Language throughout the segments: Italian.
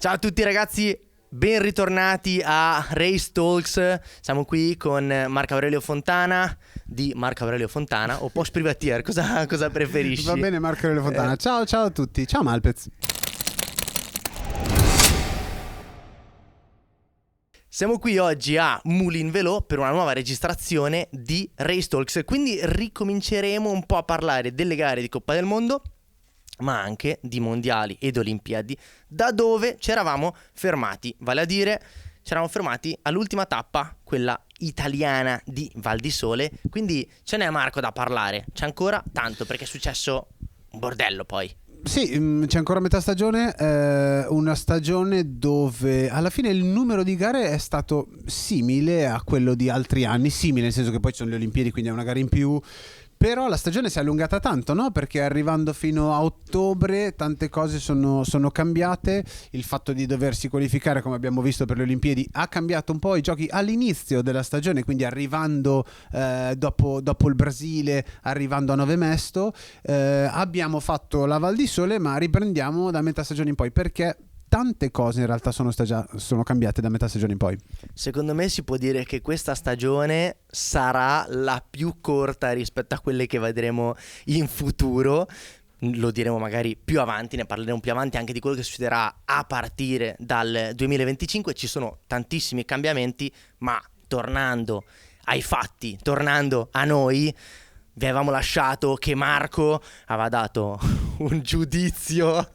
Ciao a tutti ragazzi, ben ritornati a Race Talks. Siamo qui con Marco Aurelio Fontana di Marco Aurelio Fontana o Post Privatier, cosa preferisci? Va bene, Marco Aurelio Fontana. Ciao a tutti, ciao Malpez. Siamo qui oggi a Moulin-Velo per una nuova registrazione di Race Talks, quindi ricominceremo un po' a parlare delle gare di Coppa del Mondo, ma anche di mondiali ed olimpiadi, da dove ci eravamo fermati, vale a dire ci eravamo fermati all'ultima tappa, quella italiana di Val di Sole, quindi ce n'è Marco da parlare, c'è ancora tanto perché è successo un bordello poi. Sì, c'è ancora metà stagione, una stagione dove alla fine il numero di gare è stato simile a quello di altri anni, simile nel senso che poi ci sono le Olimpiadi, quindi è una gara in più. Però la stagione si è allungata tanto, no? Perché arrivando fino a ottobre tante cose sono cambiate. Il fatto di doversi qualificare, come abbiamo visto per le Olimpiadi, ha cambiato un po' i giochi all'inizio della stagione, quindi arrivando dopo il Brasile, arrivando a Nove Mesto, abbiamo fatto la Val di Sole, ma riprendiamo da metà stagione in poi, perché tante cose in realtà sono cambiate da metà stagione in poi. Secondo me si può dire che questa stagione sarà la più corta rispetto a quelle che vedremo in futuro. Lo diremo magari più avanti, ne parleremo più avanti anche di quello che succederà a partire dal 2025. Ci sono tantissimi cambiamenti, ma tornando ai fatti, tornando a noi, vi avevamo lasciato che Marco aveva dato un giudizio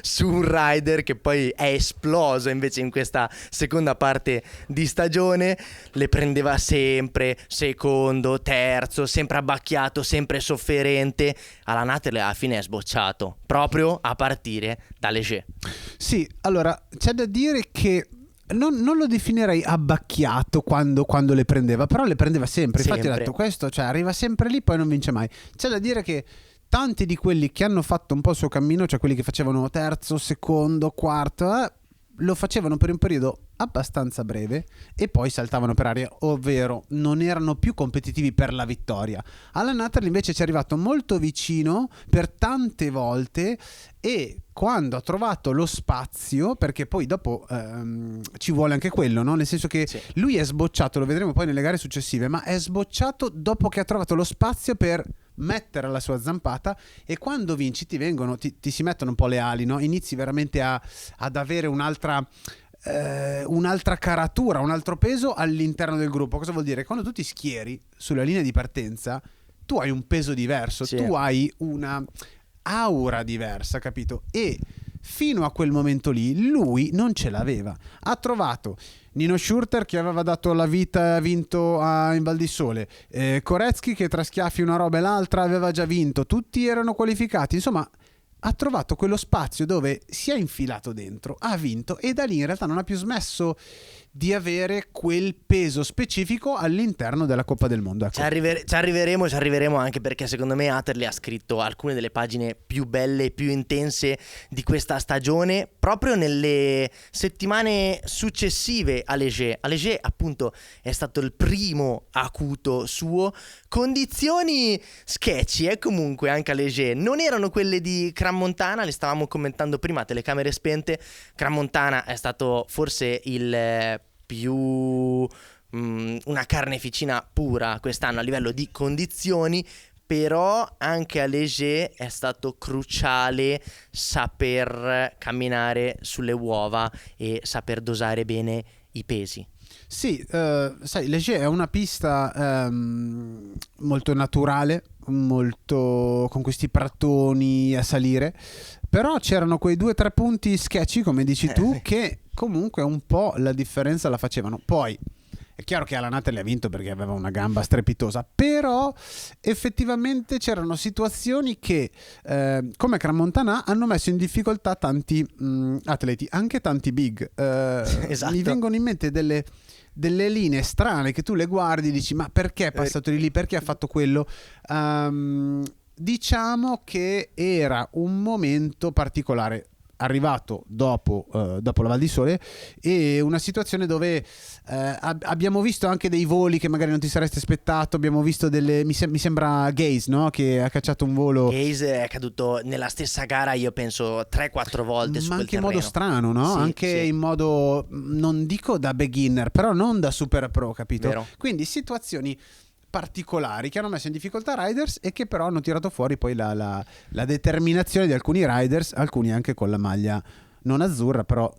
su un rider che poi è esploso invece in questa seconda parte di stagione. Le prendeva sempre secondo, terzo, sempre abbacchiato, sempre sofferente. Alla Natale alla fine è sbocciato proprio a partire da Léger. Sì, allora c'è da dire che non lo definirei abbacchiato quando le prendeva, però le prendeva sempre. Infatti ho detto questo, cioè arriva sempre lì, poi non vince mai. C'è da dire che tanti di quelli che hanno fatto un po' il suo cammino, cioè quelli che facevano terzo, secondo, quarto, lo facevano per un periodo abbastanza breve e poi saltavano per aria, ovvero non erano più competitivi per la vittoria. Alla Natale invece ci è arrivato molto vicino per tante volte, e quando ha trovato lo spazio, perché poi dopo ci vuole anche quello, no? Nel senso che sì, lui è sbocciato, lo vedremo poi nelle gare successive, ma è sbocciato dopo che ha trovato lo spazio per mettere la sua zampata, e quando vinci ti si mettono un po' le ali, no? Inizi veramente ad avere un'altra caratura, un altro peso all'interno del gruppo. Cosa vuol dire? Quando tu ti schieri sulla linea di partenza, tu hai un peso diverso, sì, tu hai una aura diversa, capito? E fino a quel momento lì lui non ce l'aveva. Ha trovato Nino Schurter che aveva dato la vita, ha vinto in Val di Sole, Koretsky che tra schiaffi una roba e l'altra aveva già vinto, tutti erano qualificati, insomma ha trovato quello spazio dove si è infilato dentro, ha vinto, e da lì in realtà non ha più smesso di avere quel peso specifico all'interno della Coppa del Mondo. Ecco. Ci arriveremo anche perché secondo me Atterley ha scritto alcune delle pagine più belle e più intense di questa stagione proprio nelle settimane successive a Léger. A Léger appunto è stato il primo acuto suo. Condizioni sketchy comunque anche a Léger, non erano quelle di Crans-Montana, le stavamo commentando prima, telecamere spente. Crans-Montana è stato forse il più una carneficina pura quest'anno a livello di condizioni, però anche a Léger è stato cruciale saper camminare sulle uova e saper dosare bene i pesi. Sì, sai, Léger è una pista molto naturale, molto con questi prattoni a salire, però c'erano quei 2 o 3 punti sketchy, come dici tu, che comunque un po' la differenza la facevano. Poi è chiaro che alla Natale ha vinto perché aveva una gamba strepitosa, però effettivamente c'erano situazioni che come Crans-Montana hanno messo in difficoltà tanti atleti, anche tanti big. Esatto. Mi vengono in mente delle linee strane che tu le guardi e dici: ma perché è passato di lì, perché ha fatto quello? Diciamo che era un momento particolare. arrivato dopo la Val di Sole, e una situazione dove abbiamo visto anche dei voli che magari non ti saresti aspettato. Abbiamo visto mi sembra Gaze, no? Che ha cacciato un volo. Gaze è caduto nella stessa gara, io penso 3-4 volte su ma quel anche in terreno. modo strano, no? Sì, anche sì. in modo, non dico da beginner, però non da super pro, capito? Vero. Quindi situazioni particolari che hanno messo in difficoltà riders e che però hanno tirato fuori poi la determinazione di alcuni riders, alcuni anche con la maglia non azzurra, però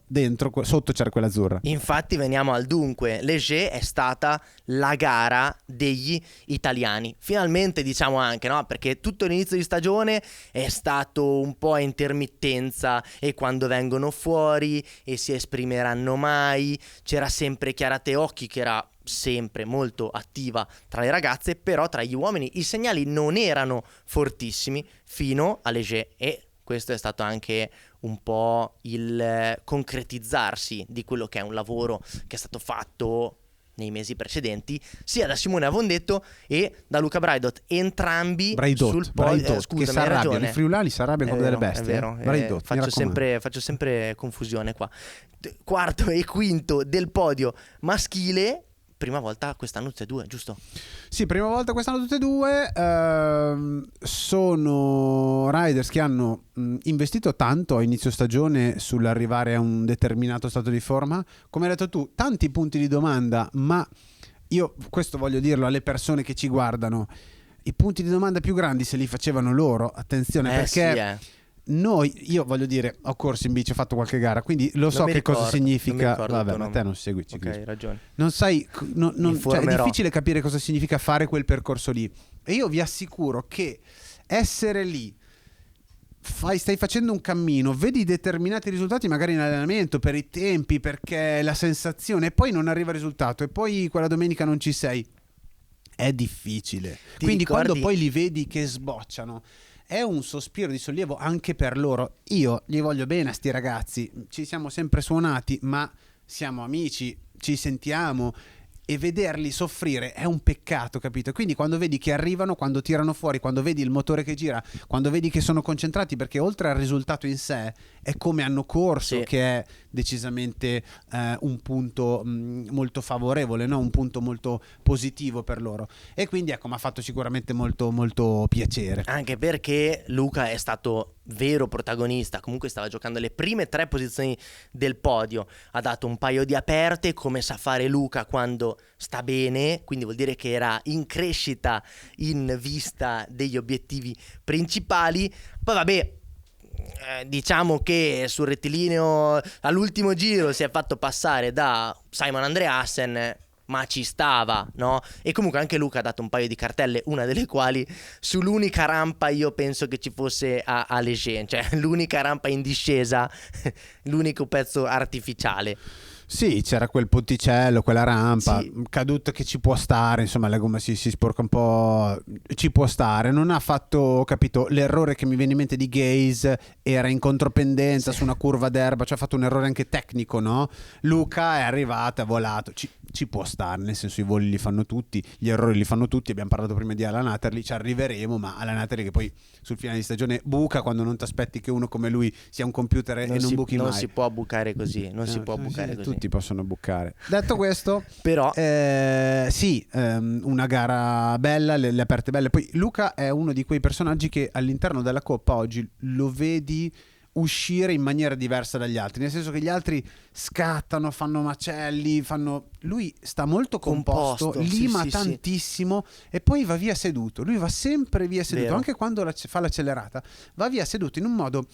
sotto c'era quella azzurra. Infatti veniamo al dunque. Leger è stata la gara degli italiani, finalmente, diciamo anche, no? Perché tutto l'inizio di stagione è stato un po' a intermittenza, e quando vengono fuori e si esprimeranno mai. C'era sempre Chiara Teocchi, che era sempre molto attiva tra le ragazze, però tra gli uomini i segnali non erano fortissimi fino a Leger, e questo è stato anche un po' il concretizzarsi di quello che è un lavoro che è stato fatto nei mesi precedenti sia da Simone Avondetto e da Luca Braidot, entrambi sul podio. Che si arrabbiano, i friulani si arrabbiano come delle bestie. È vero, Braidot, faccio sempre confusione qua. Quarto e quinto del podio maschile. Prima volta quest'anno tutte e due, giusto? Sì, prima volta quest'anno tutte e due. Sono riders che hanno investito tanto a inizio stagione sull'arrivare a un determinato stato di forma. Come hai detto tu, tanti punti di domanda, ma io questo voglio dirlo alle persone che ci guardano: i punti di domanda più grandi se li facevano loro, attenzione, perché sì, io voglio dire, ho corso in bici, ho fatto qualche gara, quindi lo so che cosa significa. Vabbè, ma te non segui ciclismo. Ok, hai ragione. Non sai, cioè è difficile capire cosa significa fare quel percorso lì. E io vi assicuro che essere lì, stai facendo un cammino, vedi determinati risultati magari in allenamento per i tempi, perché la sensazione, e poi non arriva il risultato, e poi quella domenica non ci sei. È difficile. Quindi quando poi li vedi che sbocciano, è un sospiro di sollievo anche per loro. Io gli voglio bene a sti ragazzi, ci siamo sempre suonati, ma siamo amici, ci sentiamo, e vederli soffrire è un peccato, capito? Quindi quando vedi che arrivano, quando tirano fuori, quando vedi il motore che gira, quando vedi che sono concentrati, perché oltre al risultato in sé è come hanno corso, sì, che è decisamente un punto molto favorevole, no? Un punto molto positivo per loro. E quindi ecco, mi ha fatto sicuramente molto molto piacere. Anche perché Luca è stato vero protagonista, comunque stava giocando le prime 3 posizioni del podio, ha dato un paio di aperte come sa fare Luca quando sta bene, quindi vuol dire che era in crescita in vista degli obiettivi principali. Poi vabbè, diciamo che sul rettilineo all'ultimo giro si è fatto passare da Simon Andreasen, ma ci stava, no? E comunque anche Luca ha dato un paio di cartelle, una delle quali sull'unica rampa io penso che ci fosse a Leger, cioè l'unica rampa in discesa, l'unico pezzo artificiale. Sì, c'era quel ponticello, quella rampa, sì, caduta che ci può stare, insomma la gomma si sporca un po', ci può stare. Non ha fatto, capito, l'errore che mi viene in mente di Gaze era in contropendenza, sì, su una curva d'erba, cioè ha fatto un errore anche tecnico, no? Luca è arrivato, ha volato, ci può stare, nel senso i voli li fanno tutti, gli errori li fanno tutti. Abbiamo parlato prima di Alan Atterley, ci arriveremo, ma Alan Atterley che poi sul finale di stagione buca quando non ti aspetti che uno come lui sia un computer e non buchi mai. Non si può bucare così, non può bucare così. Tutti possono bucare. Detto questo, però sì, una gara bella, le aperte belle. Poi Luca è uno di quei personaggi che all'interno della Coppa oggi lo vedi uscire in maniera diversa dagli altri, nel senso che gli altri scattano, fanno macelli, lui sta molto composto, lima tantissimo, e poi va via seduto. Lui va sempre via seduto. Vero. Anche quando fa l'accelerata va via seduto in un modo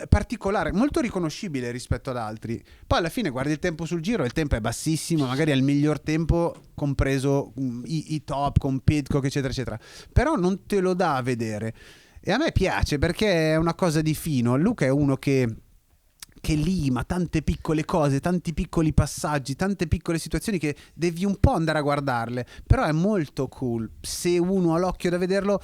particolare, molto riconoscibile rispetto ad altri. Poi alla fine guardi il tempo sul giro, il tempo è bassissimo, magari è il miglior tempo compreso i top con Pidcock eccetera eccetera, però non te lo dà a vedere. E a me piace perché è una cosa di fino. Luca è uno che lima tante piccole cose, tanti piccoli passaggi, tante piccole situazioni che devi un po' andare a guardarle, però è molto cool. Se uno ha l'occhio da vederlo,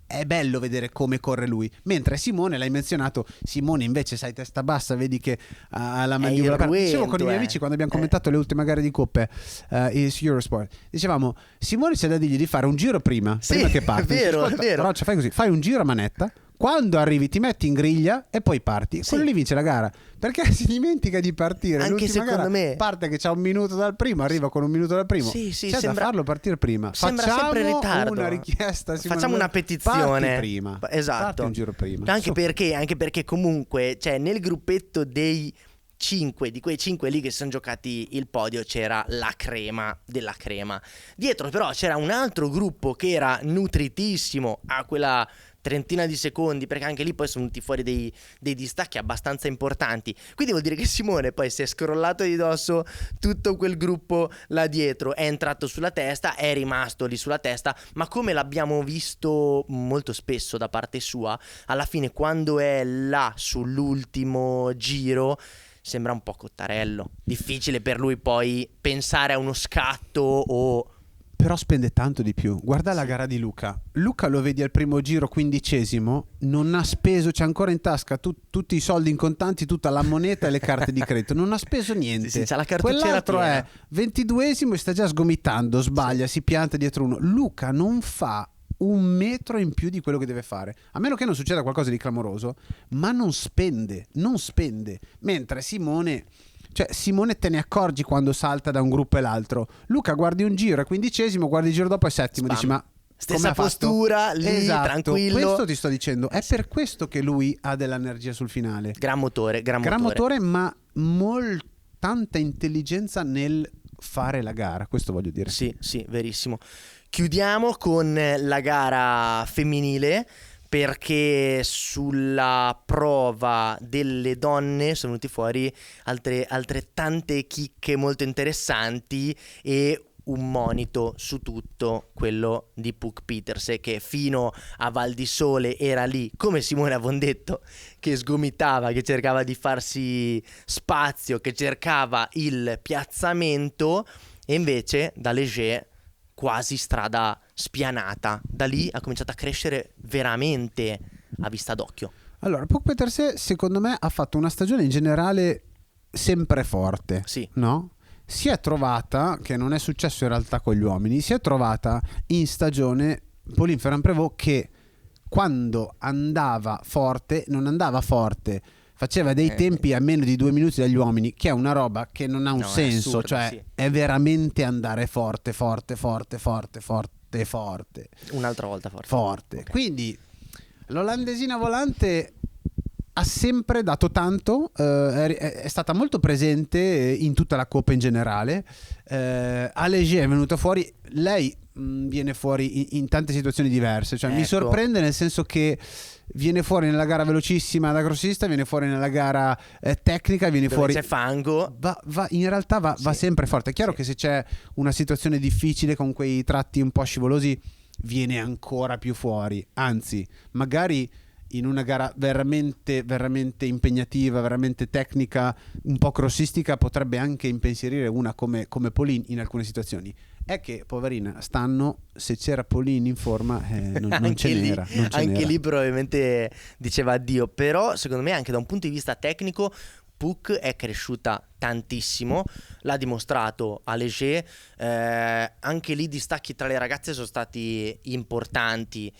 è bello vedere come corre lui. Mentre Simone, l'hai menzionato, Simone invece sai, testa bassa, vedi che ha la mandibola aperta. Dicevo con i miei amici quando abbiamo commentato le ultime gare di coppe su Eurosport, dicevamo Simone c'è da dirgli di fare un giro prima che parte. È vero. Però fai così, fai un giro a manetta, Quando arrivi ti metti in griglia e poi parti. Sì. Quello lì vince la gara, perché si dimentica di partire. Anche L'ultima secondo gara me parte che c'ha un minuto dal primo, arriva con un minuto dal primo. Sì, C'è sembra, da farlo partire prima. Sembra Facciamo sempre in ritardo. una richiesta, facciamo una petizione. Parti prima. Esatto. Parti un giro prima. Anche perché comunque, cioè, nel gruppetto dei 5, di quei 5 lì che si sono giocati il podio, c'era la crema della crema. Dietro però c'era un altro gruppo che era nutritissimo a quella trentina di secondi, perché anche lì poi sono venuti fuori dei distacchi abbastanza importanti. Quindi vuol dire che Simone poi si è scrollato di dosso tutto quel gruppo là dietro, è entrato sulla testa, è rimasto lì sulla testa, ma come l'abbiamo visto molto spesso da parte sua, alla fine quando è là sull'ultimo giro sembra un po' cottarello. Difficile per lui poi pensare a uno scatto o... Però spende tanto di più. Guarda la gara di Luca. Luca lo vedi al primo giro 15°, non ha speso, c'ha ancora in tasca tutti i soldi in contanti, tutta la moneta e le carte di credito. Non ha speso niente. Sì, c'ha la cartucciera Quell'altro piena. è 22° e sta già sgomitando, sbaglia, si pianta dietro uno. Luca non fa un metro in più di quello che deve fare, a meno che non succeda qualcosa di clamoroso, ma non spende. Mentre Simone te ne accorgi quando salta da un gruppo e l'altro. Luca guardi un giro, è 15°, guardi il giro dopo è 7°, dici ma stessa come ha fatto? postura lì, Esatto, tranquillo. questo ti sto dicendo, è per questo che lui ha dell'energia sul finale. Gran motore, Ma tanta intelligenza nel fare la gara, questo voglio dire. Sì, verissimo. Chiudiamo con la gara femminile, perché sulla prova delle donne sono venuti fuori altrettante chicche molto interessanti e un monito su tutto, quello di Puk Pieterse, che fino a Val di Sole era lì, come Simone aveva detto, che sgomitava, che cercava di farsi spazio, che cercava il piazzamento, e invece da Leger quasi strada spianata. Da lì ha cominciato a crescere veramente a vista d'occhio. Allora, Puk Pieterse secondo me ha fatto una stagione in generale sempre forte, Sì. no? Si è trovata, che non è successo in realtà con gli uomini, si è trovata in stagione Pauline Ferrand-Prévot che quando andava forte, non andava forte, faceva dei tempi a meno di 2 minuti dagli uomini, che è una roba che non ha un senso, assurdo, cioè sì. è veramente andare forte. Un'altra volta forte. Okay. Quindi l'olandesina volante ha sempre dato tanto, è stata molto presente in tutta la Coppa in generale. A Leger è venuta fuori, lei viene fuori in tante situazioni diverse, cioè mi sorprende nel senso che viene fuori nella gara velocissima da grossista, viene fuori nella gara tecnica, viene dove fuori c'è fango, in realtà va sempre forte. È chiaro che se c'è una situazione difficile con quei tratti un po' scivolosi viene ancora più fuori, anzi magari in una gara veramente impegnativa, veramente tecnica, un po' crossistica, potrebbe anche impensierire una come Pauline in alcune situazioni. È che poverina, se c'era Pauline in forma non ce n'era. Anche lì probabilmente diceva addio. Però secondo me anche da un punto di vista tecnico Puk è cresciuta tantissimo, l'ha dimostrato a Leger, anche lì i distacchi tra le ragazze sono stati importanti,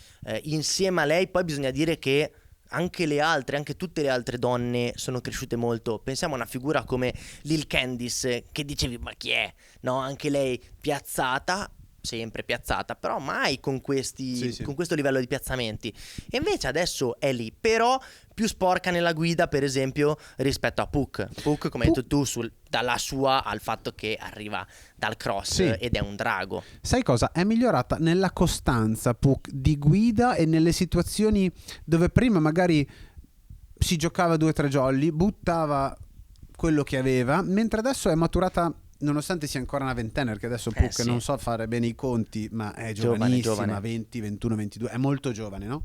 insieme a lei poi bisogna dire che anche tutte le altre donne sono cresciute molto. Pensiamo a una figura come Lil Candice, che dicevi ma chi è? No, anche lei piazzata, sempre piazzata, però mai con con questo livello di piazzamenti, e invece adesso è lì, però più sporca nella guida, per esempio, rispetto a Puk, come hai detto tu, dalla sua al fatto che arriva dal cross ed è un drago. Sai cosa? È migliorata nella costanza Puk di guida e nelle situazioni dove prima magari si giocava 2 o 3 jolly, buttava quello che aveva, mentre adesso è maturata. Nonostante sia ancora una ventenne, perché adesso Puk non so fare bene i conti, ma è giovanissima, giovane. 20, 21, 22, è molto giovane, no?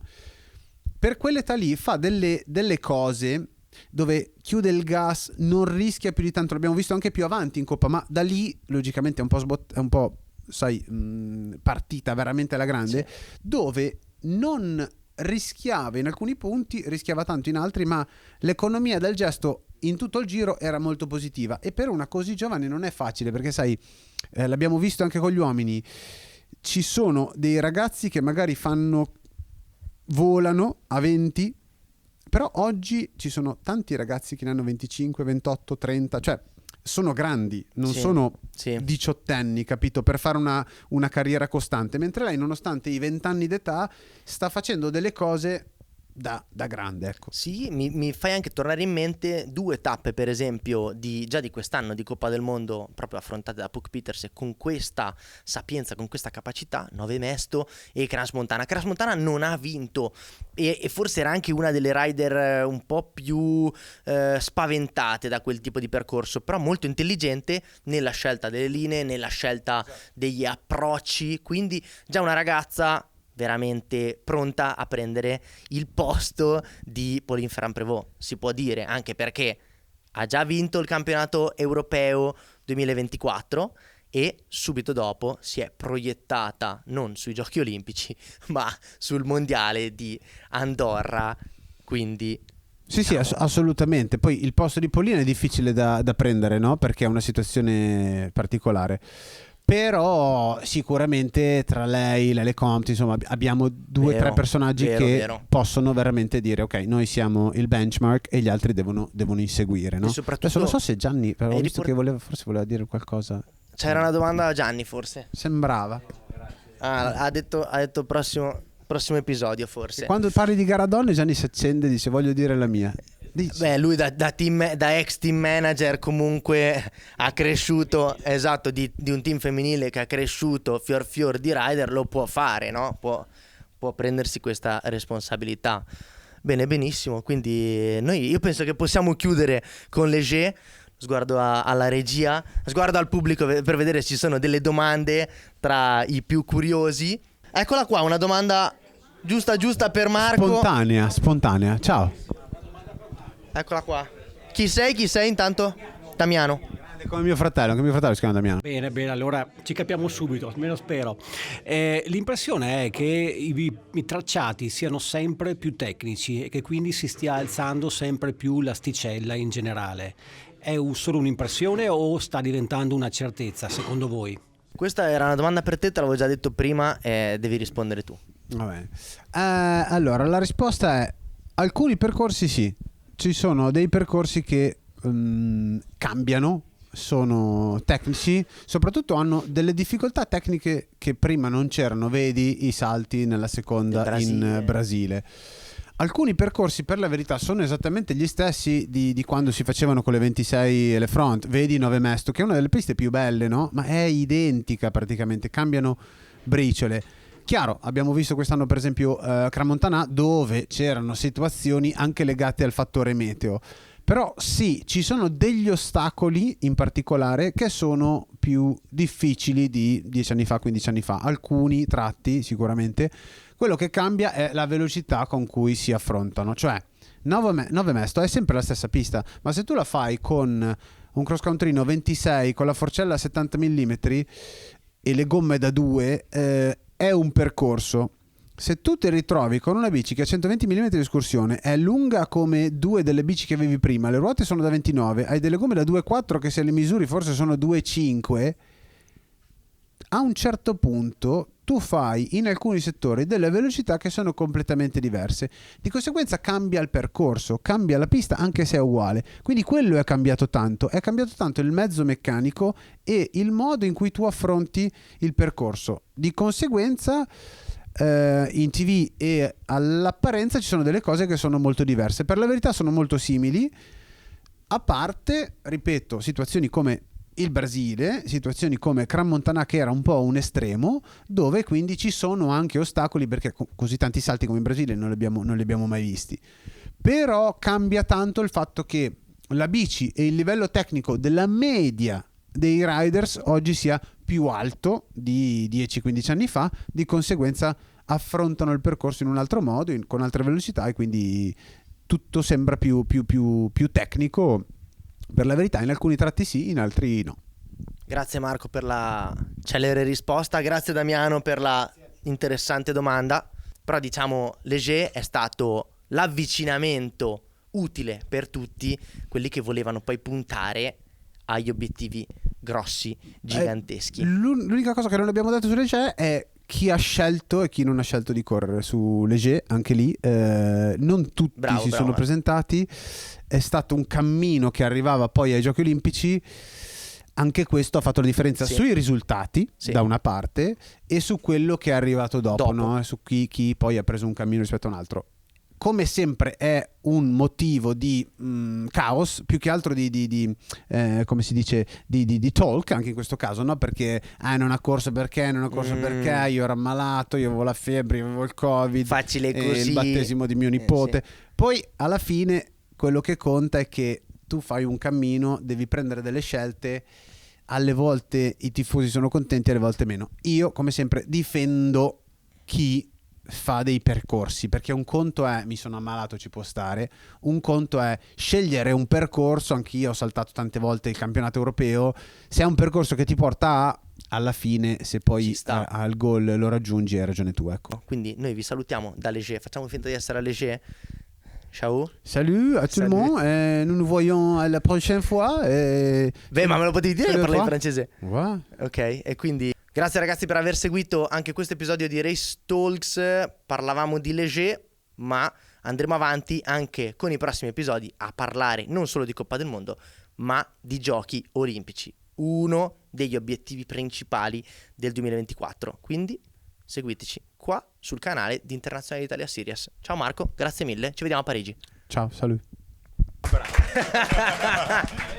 Per quell'età lì fa delle cose dove chiude il gas, non rischia più di tanto, l'abbiamo visto anche più avanti in Coppa, ma da lì logicamente è un po' partita veramente alla grande, dove non rischiava in alcuni punti, rischiava tanto in altri, ma l'economia del gesto in tutto il giro era molto positiva, e per una così giovane non è facile, perché sai, l'abbiamo visto anche con gli uomini, ci sono dei ragazzi che magari fanno volano a 20, però oggi ci sono tanti ragazzi che ne hanno 25, 28, 30, cioè sono grandi, non sono diciottenni, capito, per fare una carriera costante, mentre lei, nonostante i 20 anni d'età, sta facendo delle cose da grande, ecco. Sì, mi fai anche tornare in mente 2 tappe, per esempio, già di quest'anno di Coppa del Mondo, proprio affrontate da Puck Pieterse con questa sapienza, con questa capacità, Nove Mesto e Crans-Montana. Crans-Montana non ha vinto e forse era anche una delle rider un po' più spaventate da quel tipo di percorso, però molto intelligente nella scelta delle linee, nella scelta degli approcci, quindi già una ragazza veramente pronta a prendere il posto di Pauline Ferrand-Prévot, si può dire, anche perché ha già vinto il campionato europeo 2024 e subito dopo si è proiettata non sui Giochi Olimpici ma sul mondiale di Andorra, quindi sì, assolutamente. Poi il posto di Pauline è difficile da prendere, no? Perché è una situazione particolare. Però sicuramente tra lei e Lele Compte, insomma, abbiamo 2-3 personaggi che possono veramente dire ok, noi siamo il benchmark e gli altri devono inseguire, no? Adesso non so se Gianni, però ho visto che forse voleva dire qualcosa. C'era una domanda a Gianni, forse sembrava. Ha detto prossimo episodio, forse. E quando parli di gara donne Gianni si accende e dice voglio dire la mia. Beh, lui da ex team manager comunque ha cresciuto, esatto, di un team femminile che ha cresciuto fior di rider, lo può fare, no? Può prendersi questa responsabilità. Bene, benissimo, quindi io penso che possiamo chiudere con Léger, sguardo alla regia, sguardo al pubblico per vedere se ci sono delle domande tra i più curiosi. Eccola qua, una domanda giusta per Marco. Spontanea, ciao. Eccola qua. Chi sei intanto? Damiano. Come mio fratello si chiama Damiano. Bene, allora ci capiamo subito, almeno spero. L'impressione è che i tracciati siano sempre più tecnici e che quindi si stia alzando sempre più l'asticella in generale. È solo un'impressione o sta diventando una certezza, secondo voi? Questa era una domanda per te l'avevo già detto prima, devi rispondere tu. Va bene. Allora, la risposta è alcuni percorsi sì. Ci sono dei percorsi che cambiano, sono tecnici, soprattutto hanno delle difficoltà tecniche che prima non c'erano, vedi i salti nella seconda in Brasile. Alcuni percorsi per la verità sono esattamente gli stessi di quando si facevano con le 26 e le front, vedi Nove Mesto che è una delle piste più belle, no? Ma è identica praticamente, cambiano briciole. Chiaro, abbiamo visto quest'anno per esempio Crans-Montana dove c'erano situazioni anche legate al fattore meteo, però sì, ci sono degli ostacoli in particolare che sono più difficili di 10 anni fa, 15 anni fa, alcuni tratti sicuramente. Quello che cambia è la velocità con cui si affrontano, cioè Nove Mesto è sempre la stessa pista, ma se tu la fai con un cross country 26 con la forcella a 70 mm e le gomme da 2, è un percorso. Se tu ti ritrovi con una bici che ha 120 mm di escursione, è lunga come 2 delle bici che avevi prima, le ruote sono da 29, hai delle gomme da 2,4 che se le misuri forse sono 2,5, a un certo punto tu fai in alcuni settori delle velocità che sono completamente diverse, di conseguenza cambia il percorso, cambia la pista anche se è uguale, quindi quello è cambiato tanto il mezzo meccanico e il modo in cui tu affronti il percorso, di conseguenza in TV e all'apparenza ci sono delle cose che sono molto diverse, per la verità sono molto simili, a parte, ripeto, situazioni come il Brasile, situazioni come Crans-Montana che era un po' un estremo, dove quindi ci sono anche ostacoli perché così tanti salti come in Brasile non li abbiamo mai visti, però cambia tanto il fatto che la bici e il livello tecnico della media dei riders oggi sia più alto di 10-15 anni fa, di conseguenza affrontano il percorso in un altro modo, con altre velocità e quindi tutto sembra più tecnico. Per la verità in alcuni tratti sì, in altri no. Grazie Marco per la celere risposta, grazie Damiano per la interessante domanda. Però diciamo Léger è stato l'avvicinamento utile per tutti quelli che volevano poi puntare agli obiettivi grossi, giganteschi. L'unica cosa che non abbiamo detto su Léger è chi ha scelto e chi non ha scelto di correre su Léger, anche lì non tutti si sono presentati, è stato un cammino che arrivava poi ai Giochi Olimpici. Anche questo ha fatto la differenza sui risultati da una parte e su quello che è arrivato dopo. No? Su chi poi ha preso un cammino rispetto a un altro. Come sempre è un motivo di caos, più che altro di come si dice, di talk anche in questo caso, no? Perché non ha corso perché, io ero ammalato, io avevo la febbre, io avevo il Covid, facile così, il battesimo di mio nipote. Poi alla fine quello che conta è che tu fai un cammino, devi prendere delle scelte, alle volte i tifosi sono contenti, alle volte meno. Io come sempre difendo chi fa dei percorsi, perché un conto è mi sono ammalato, ci può stare, un conto è scegliere un percorso. Anch'io ho saltato tante volte il campionato europeo, se è un percorso che ti porta alla fine, se poi al goal lo raggiungi, hai ragione tu, ecco. Quindi noi vi salutiamo da Léger, facciamo finta di essere a Léger. Ciao. Salut à tout le monde, nous nous voyons la prochaine fois. Beh, ma me lo potevi dire che parla in francese? Ouais. Ok, e quindi grazie ragazzi per aver seguito anche questo episodio di Race Talks. Parlavamo di Léger, ma andremo avanti anche con i prossimi episodi a parlare non solo di Coppa del Mondo, ma di Giochi Olimpici, uno degli obiettivi principali del 2024. Quindi seguiteci qua sul canale di Internazionale Italia Series. Ciao Marco, grazie mille, ci vediamo a Parigi. Ciao, salut.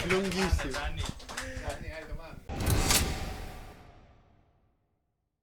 Lunghissimo.